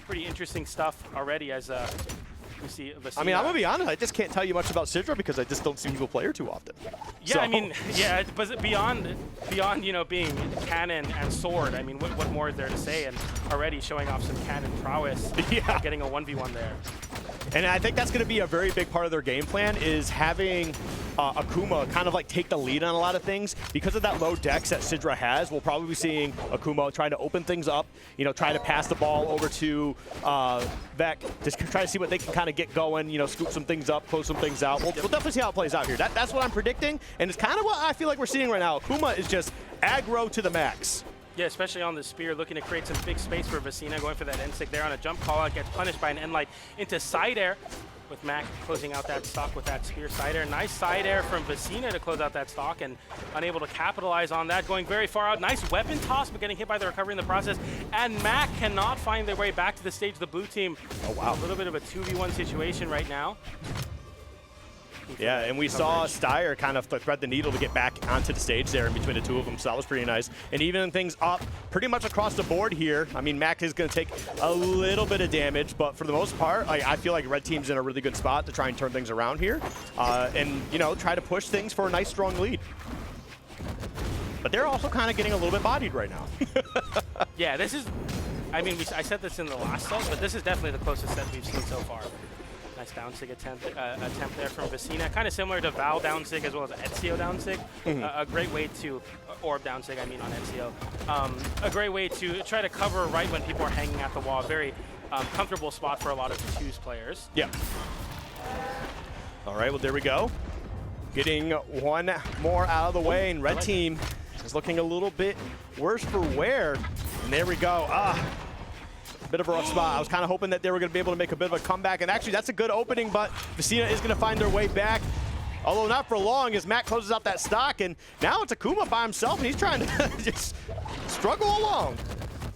pretty interesting stuff already as we see Vecinaa. I mean, I'm gonna be honest. I just can't tell you much about Steyr because I just don't see people play her too often. Yeah, so. I mean, yeah, but beyond you know being cannon and sword, I mean, what more is there to say? And already showing off some cannon prowess, yeah, getting a 1v1 there. And I think that's going to be a very big part of their game plan is having Akuma kind of like take the lead on a lot of things. Because of that low dex that Sidra has, we'll probably be seeing Akuma trying to open things up, you know, try to pass the ball over to Vec, just try to see what they can kind of get going, you know, scoop some things up, close some things out. We'll definitely see how it plays out here. That's what I'm predicting, and it's kind of what I feel like we're seeing right now. Akuma is just aggro to the max. Yeah, especially on the spear, looking to create some big space for Vecinaa, going for that N-stick there on a jump call out, gets punished by an N-light into side air, with MAK closing out that stock with that spear side air. Nice side air from Vecinaa to close out that stock, and unable to capitalize on that, going very far out. Nice weapon toss, but getting hit by the recovery in the process, and MAK cannot find their way back to the stage. The blue team, oh wow, a little bit of a 2v1 situation right now. Yeah, and we saw Steyr kind of thread the needle to get back onto the stage there in between the two of them, so that was pretty nice. And even things up pretty much across the board here. I mean, MAK is going to take a little bit of damage, but for the most part, I feel like Red Team's in a really good spot to try and turn things around here and, you know, try to push things for a nice, strong lead. But they're also kind of getting a little bit bodied right now. Yeah, this is, I mean, I said this in the last set, but this is definitely the closest set we've seen so far. Nice down sig attempt there from Vecinaa, kind of similar to Val down sig as well as Ezio down sig. A great way to, Orb down sig, I mean on Ezio. A great way to try to cover right when people are hanging at the wall. Very comfortable spot for a lot of Fuse players. Yeah. All right, well, there we go. Getting one more out of the way, and Red Team is looking a little bit worse for wear. And there we go. Bit of a rough spot. I was kind of hoping that they were going to be able to make a bit of a comeback, and actually that's a good opening, but Vecinaa is going to find their way back, although not for long as MAK closes out that stock, and now it's Akuma by himself, and he's trying to just struggle along.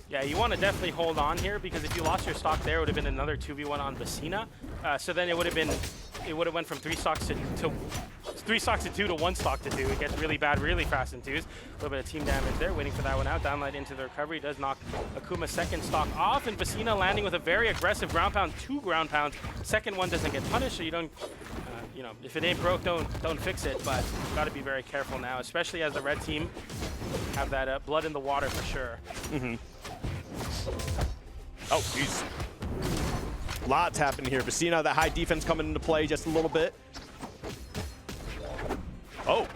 Yeah, you want to definitely hold on here, because if you lost your stock there, it would have been another 2v1 on Vecinaa. So then it would have went from 3 stocks to 2 to 1 stock to 2. It gets really bad really fast in 2s. A little bit of team damage there, waiting for that one out. Downlight into the recovery does knock Akuma's second stock off, and Vecinaa landing with a very aggressive ground pound, 2 ground pounds. Second one doesn't get punished, so you don't, you know, if it ain't broke, don't fix it. But got to be very careful now, especially as the red team have that blood in the water for sure. Oh, jeez. Lots happening here. Vecinaa, that high defense coming into play just a little bit. Oh.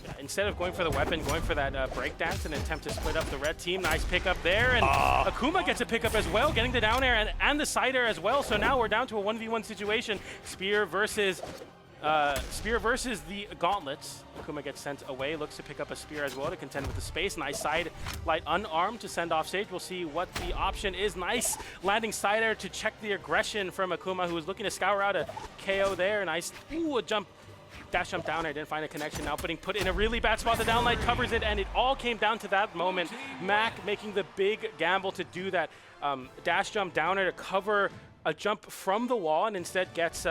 Yeah, instead of going for the weapon, going for that breakdance and attempt to split up the red team. Nice pickup there, and Akuma gets a pickup as well, getting the down air and the side air as well. So now we're down to a 1v1 situation. Spear versus the gauntlets. Akuma gets sent away, looks to pick up a spear as well to contend with the space. Nice side light unarmed to send off stage. We'll see what the option is. Nice landing side air to check the aggression from Akuma, who is looking to scour out a KO there. Nice, a jump, dash jump down. I didn't find a connection. Now put in a really bad spot. The downlight covers it, and it all came down to that moment. MAK making the big gamble to do that dash jump downer to cover a jump from the wall, and instead gets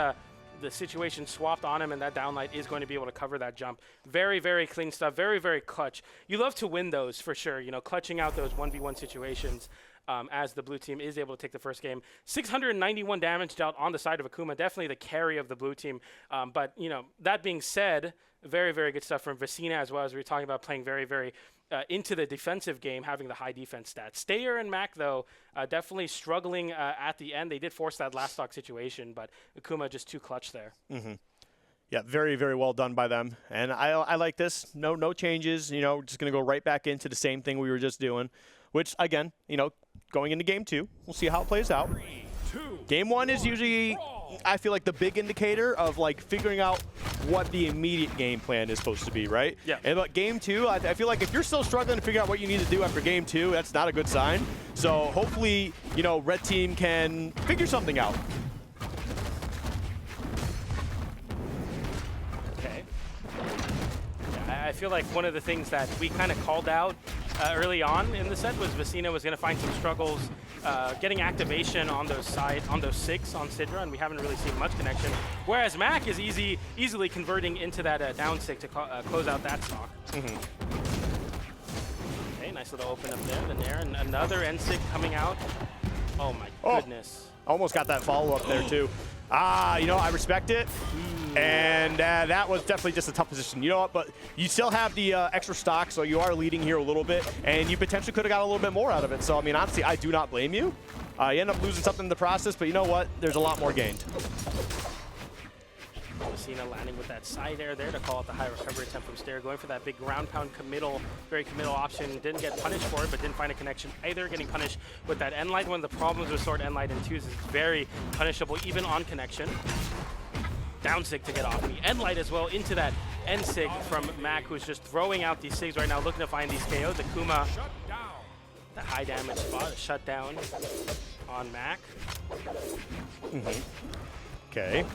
the situation swapped on him, and that downlight is going to be able to cover that jump. Very, very clean stuff. Very, very clutch. You love to win those for sure, you know, clutching out those 1v1 situations as the blue team is able to take the first game. 691 damage dealt on the side of Akuma. Definitely the carry of the blue team. But, you know, that being said, very, very good stuff from Vecinaa as well, as we were talking about playing very, very into the defensive game, having the high defense stats. Steyr and MAK, though, definitely struggling at the end. They did force that last stock situation, but Akuma just too clutch there. Yeah, very, very well done by them. And I like this. No changes. You know, just going to go right back into the same thing we were just doing, which, again, you know, going into game 2, we'll see how it plays out. Game 1 is usually, I feel like, the big indicator of like figuring out what the immediate game plan is supposed to be, right? Yeah. And but game 2, I feel like if you're still struggling to figure out what you need to do after game 2, that's not a good sign. So hopefully, you know, red team can figure something out. Okay. Yeah, I feel like one of the things that we kind of called out early on in the set was Vecinaa was going to find some struggles getting activation on those SIGs on Sidra, and we haven't really seen much connection. Whereas MAK is easily converting into that down SIG to close out that stock. Okay, nice little open up there, the Nair, and another N-SIG coming out. Oh my goodness. Almost got that follow-up there, too. You know, I respect it. And that was definitely just a tough position. You know what? But you still have the extra stock, so you are leading here a little bit. And you potentially could have got a little bit more out of it. So, I mean, honestly, I do not blame you. You end up losing something in the process, but you know what? There's a lot more gained. Vecinaa landing with that side air there to call out the high recovery attempt from Steyr, going for that big ground pound committal, very committal option. Didn't get punished for it, but didn't find a connection either. Getting punished with that end light. One of the problems with Sword end light and 2s is it's very punishable, even on connection. Down sig to get off the end light as well into that end sig from MAK, who's just throwing out these sigs right now, looking to find these KOs. Akuma, the high damage spot, a shutdown on MAK. Okay.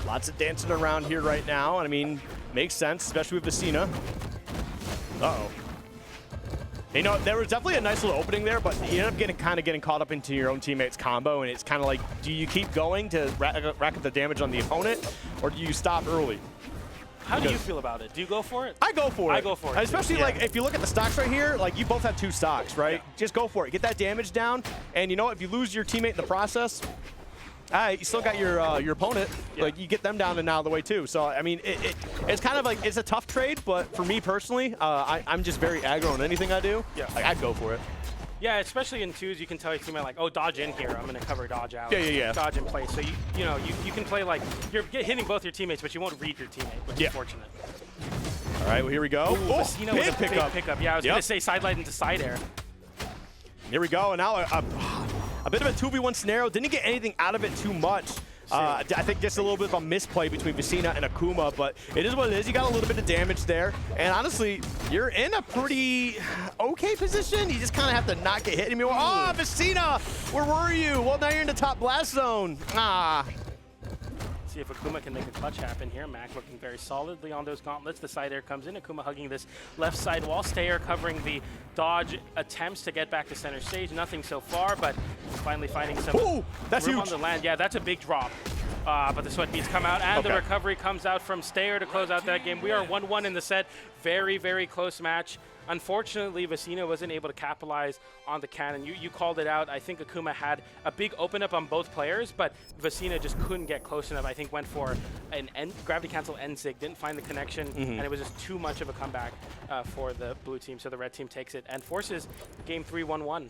Lots of dancing around here right now. I mean, makes sense, especially with Vecinaa. Uh-oh. You know, there was definitely a nice little opening there, but you end up kind of getting caught up into your own teammate's combo, and it's kind of like, do you keep going to rack up the damage on the opponent, or do you stop early? How do you feel about it? Do you go for it? I go for it. I go for it. Especially like if you look at the stocks right here, like you both have 2 stocks, right? Yeah. Just go for it. Get that damage down, and you know, if you lose your teammate in the process, you still got your opponent. Yeah. Like you get them down and out of the way too. So I mean, it's kind of like it's a tough trade, but for me personally, I'm just very aggro on anything I do. Yeah, like, I'd go for it. Yeah, especially in 2s, you can tell your teammate like, oh, dodge in here. I'm gonna cover dodge out. Yeah. Dodge in place. So you can play like you're hitting both your teammates, but you won't read your teammate, which is fortunate. All right, well here we go. Ooh, Vecinaa with a big pickup. Yeah, I was gonna say side light into side air. Here we go, and now a bit of a 2v1 scenario. Didn't get anything out of it too much. I think just a little bit of a misplay between Vecinaa and Akuma, but it is what it is. You got a little bit of damage there, and honestly, you're in a pretty okay position. You just kind of have to not get hit anymore. Oh, Vecinaa, where were you? Well, now you're in the top blast zone. See if Akuma can make a clutch happen here. MAK looking very solidly on those gauntlets. The side air comes in. Akuma hugging this left side wall. Steyr covering the dodge attempts to get back to center stage. Nothing so far, but finally finding some room on the land. Yeah, that's a big drop. But the sweat beats come out, and the recovery comes out from Steyr to close out that game. We are 1-1 in the set. Very, very close match. Unfortunately, Vecinaa wasn't able to capitalize on the cannon. You called it out. I think Akuma had a big open up on both players, but Vecinaa just couldn't get close enough. I think went for an gravity cancel end sig, didn't find the connection, and it was just too much of a comeback for the blue team. So the red team takes it and forces game 3 1-1.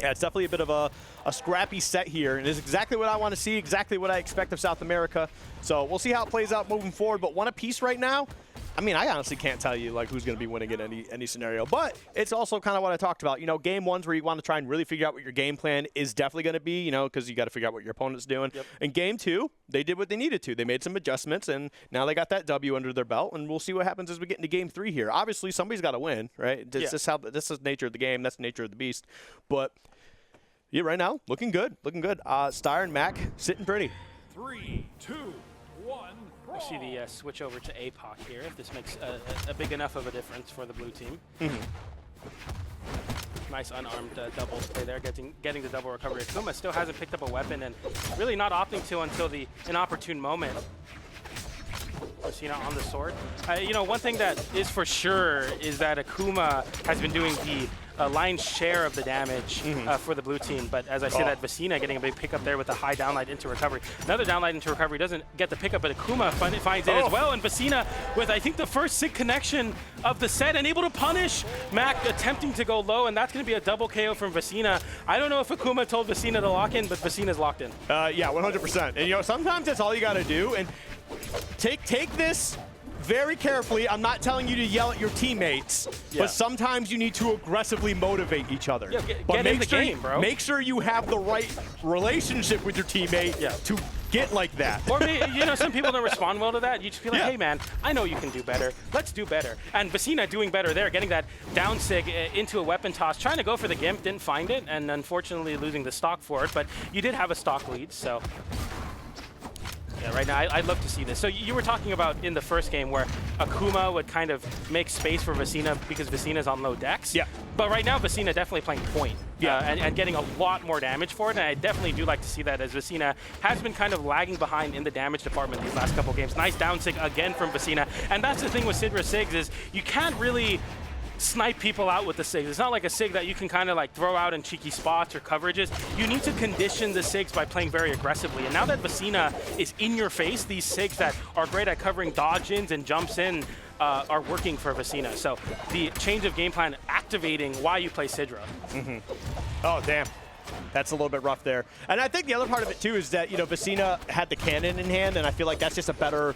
Yeah, it's definitely a bit of a scrappy set here, and it's exactly what I want to see, exactly what I expect of South America. So we'll see how it plays out moving forward, but 1 apiece right now. I mean, I honestly can't tell you like who's going to be winning in any scenario, but it's also kind of what I talked about. You know, game 1's where you want to try and really figure out what your game plan is definitely going to be, you know, because you got to figure out what your opponent's doing. Yep. In game 2, they did what they needed to. They made some adjustments, and now they got that W under their belt, and we'll see what happens as we get into game 3 here. Obviously, somebody's got to win, right? This is this is the nature of the game. That's the nature of the beast. But yeah, right now, looking good, looking good. Steyr and MAK sitting pretty. 3, 2, 1. We see the switch over to APOC here, if this makes a big enough of a difference for the blue team. Nice unarmed double play there, getting the double recovery. Akuma still hasn't picked up a weapon and really not opting to until the inopportune moment. Vecinaa on the sword. You know, one thing that is for sure is that Akuma has been doing the lion's share of the damage for the blue team, but as I say that, Vecinaa getting a big pickup there with a high downlight into recovery. Another downlight into recovery, doesn't get the pickup, but Akuma finds it as well, and Vecinaa with, I think, the first sig connection of the set and able to punish MAK attempting to go low, and that's going to be a double KO from Vecinaa. I don't know if Akuma told Vecinaa to lock in, but Vecinaa's locked in. Yeah, 100%. And you know, sometimes that's all you got to do, and take this very carefully. I'm not telling you to yell at your teammates, but sometimes you need to aggressively motivate each other. Yeah, get in the game, bro. Make sure you have the right relationship with your teammate to get like that. Or maybe, you know, some people don't respond well to that. You just feel like, hey man, I know you can do better. Let's do better. And Vecinaa doing better there, getting that down sig into a weapon toss, trying to go for the gimp, didn't find it, and unfortunately losing the stock for it. But you did have a stock lead, so. Yeah, right now, I'd love to see this. So you were talking about in the first game where Akuma would kind of make space for Vecinaa because Vecinaa's on low decks. Yeah. But right now, Vecinaa definitely playing point. And getting a lot more damage for it. And I definitely do like to see that, as Vecinaa has been kind of lagging behind in the damage department these last couple games. Nice down sig again from Vecinaa. And that's the thing with Sidra Sigs is you can't really snipe people out with the SIGs. It's not like a SIG that you can kind of like throw out in cheeky spots or coverages. You need to condition the SIGs by playing very aggressively. And now that Vecinaa is in your face, these SIGs that are great at covering dodge-ins and jumps in are working for Vecinaa. So the change of game plan activating why you play Sidra. Oh, damn. That's a little bit rough there. And I think the other part of it, too, is that, you know, Vecinaa had the cannon in hand, and I feel like that's just a better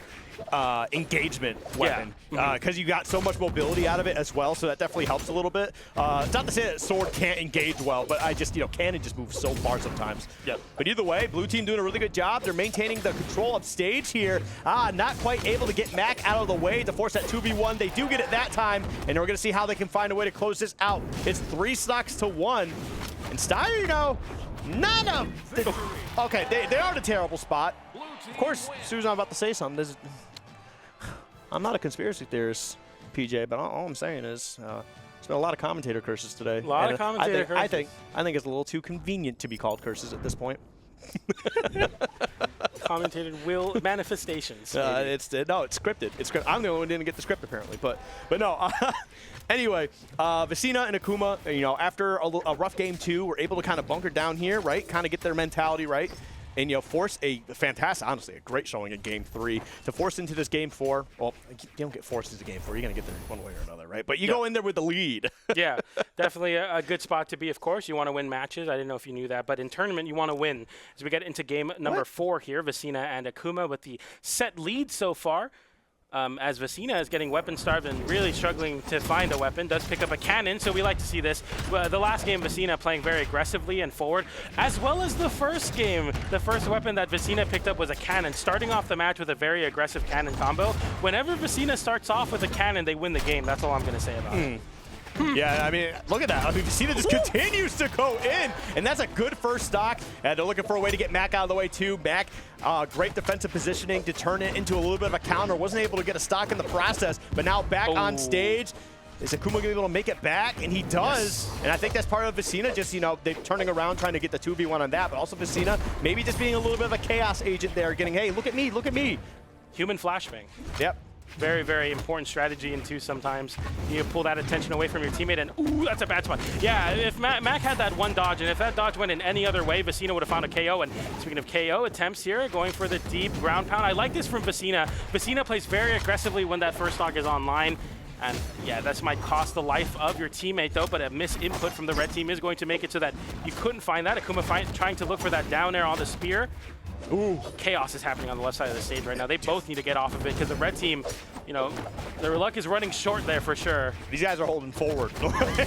engagement weapon. Because you got so much mobility out of it as well, so that definitely helps a little bit. It's not to say that sword can't engage well, but I just, you know, cannon just moves so far sometimes. Yep. But either way, blue team doing a really good job. They're maintaining the control of stage here. Not quite able to get MAK out of the way to force that 2v1. They do get it that time, and we're going to see how they can find a way to close this out. It's 3 stocks to 1. And Steyr, you know, none of... Okay, they are in a terrible spot. Of course, Sue's not about to say something. I'm not a conspiracy theorist, PJ, but all I'm saying is there's been a lot of commentator curses today. A lot of commentator curses. I think it's a little too convenient to be called curses at this point. Commentated will manifestations. No, it's scripted. It's scripted. I'm the only one who didn't get the script apparently, but no. Anyway, Vecinaa and Akuma, you know, after a rough game 2, were able to kind of bunker down here, right? Kind of get their mentality right. And, you know, force a fantastic, honestly, a great showing in game 3 to force into this game 4. Well, you don't get forced into game 4. You're going to get there one way or another, right? But you go in there with the lead. Yeah, definitely a good spot to be, of course. You want to win matches. I didn't know if you knew that. But in tournament, you want to win. As we get into game number 4 here, Vecinaa and Akuma with the set lead so far. As Vecinaa is getting weapon starved and really struggling to find a weapon, does pick up a cannon, so we like to see this. The last game, Vecinaa playing very aggressively and forward, as well as the first game. The first weapon that Vecinaa picked up was a cannon, starting off the match with a very aggressive cannon combo. Whenever Vecinaa starts off with a cannon, they win the game. That's all I'm going to say about it. Yeah, I mean, look at that. I mean, Vecinaa just continues to go in, and that's a good first stock. And they're looking for a way to get MAK out of the way, too. MAK, great defensive positioning to turn it into a little bit of a counter. Wasn't able to get a stock in the process, but now back on stage. Is Akuma going to be able to make it back? And he does. Yes. And I think that's part of Vecinaa, just, you know, they're turning around, trying to get the 2v1 on that, but also Vecinaa maybe just being a little bit of a chaos agent there, getting, hey, look at me, look at me. Human flashbang. Yep. Very, very important strategy, and too sometimes you pull that attention away from your teammate, and ooh, that's a bad spot. Yeah, if MAK had that one dodge, and if that dodge went in any other way, Vecinaa would have found a KO. And speaking of KO attempts here, going for the deep ground pound. I like this from Vecinaa. Vecinaa plays very aggressively when that first stock is online. And yeah, this might cost the life of your teammate though, but a misinput from the red team is going to make it so that you couldn't find that. Akuma trying to look for that down air on the spear. Ooh, chaos is happening on the left side of the stage right now. They both need to get off of it because the red team, you know, their luck is running short there for sure. These guys are holding forward.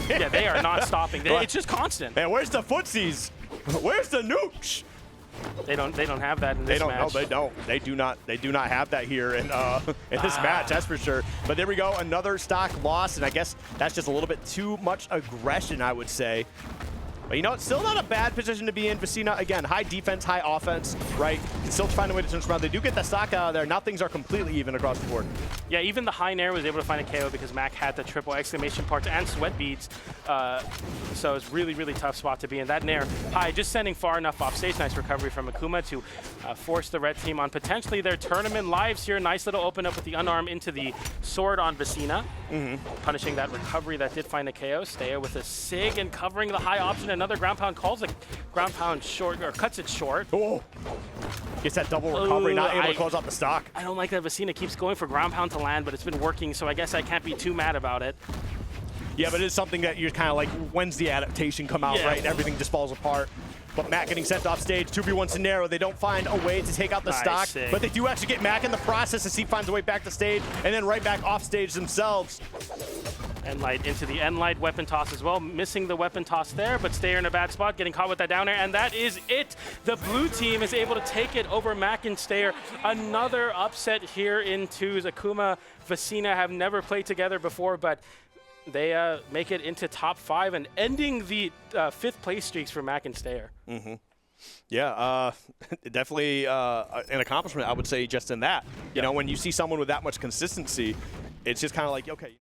Yeah, they are not stopping. It's just constant. Man, where's the footsies? Where's the nukes? They don't have that in this match. No, they don't. They do not have that here in this match, that's for sure. But there we go, another stock loss, and I guess that's just a little bit too much aggression, I would say. But you know, it's still not a bad position to be in. Vecinaa, again, high defense, high offense, right? Can still find a way to turn this around. They do get the stock out of there. Now things are completely even across the board. Yeah, even the high nair was able to find a KO because MAK had the triple exclamation parts and sweat beads. So it's really, really tough spot to be in. That nair high, just sending far enough off stage. Nice recovery from Akuma to force the red team on potentially their tournament lives here. Nice little open up with the unarmed into the sword on Vecinaa. Punishing that recovery that did find a KO. Steyr with a SIG and covering the high option. Another ground pound calls the ground pound short, or cuts it short. Oh, gets that double recovery, not able to close out the stock. I don't like that Vecinaa keeps going for ground pound to land, but it's been working, so I guess I can't be too mad about it. Yeah, but it's something that you're kind of like, when's the adaptation come out, right? Everything just falls apart. But MAK getting sent off stage, 2v1 scenario. They don't find a way to take out the stock, but they do actually get MAK in the process as he finds a way back to stage, and then right back off stage themselves. Enlight into the Enlight weapon toss as well, missing the weapon toss there, but Steyr in a bad spot, getting caught with that down air, and that is it. The blue team is able to take it over MAK and Steyr. Another upset here in twos. Akuma, Vecinaa have never played together before, but they make it into top 5 and ending the 5th place streaks for MAK and Steyr. Yeah, definitely an accomplishment, I would say, just in that. You know, when you see someone with that much consistency, it's just kind of like, okay.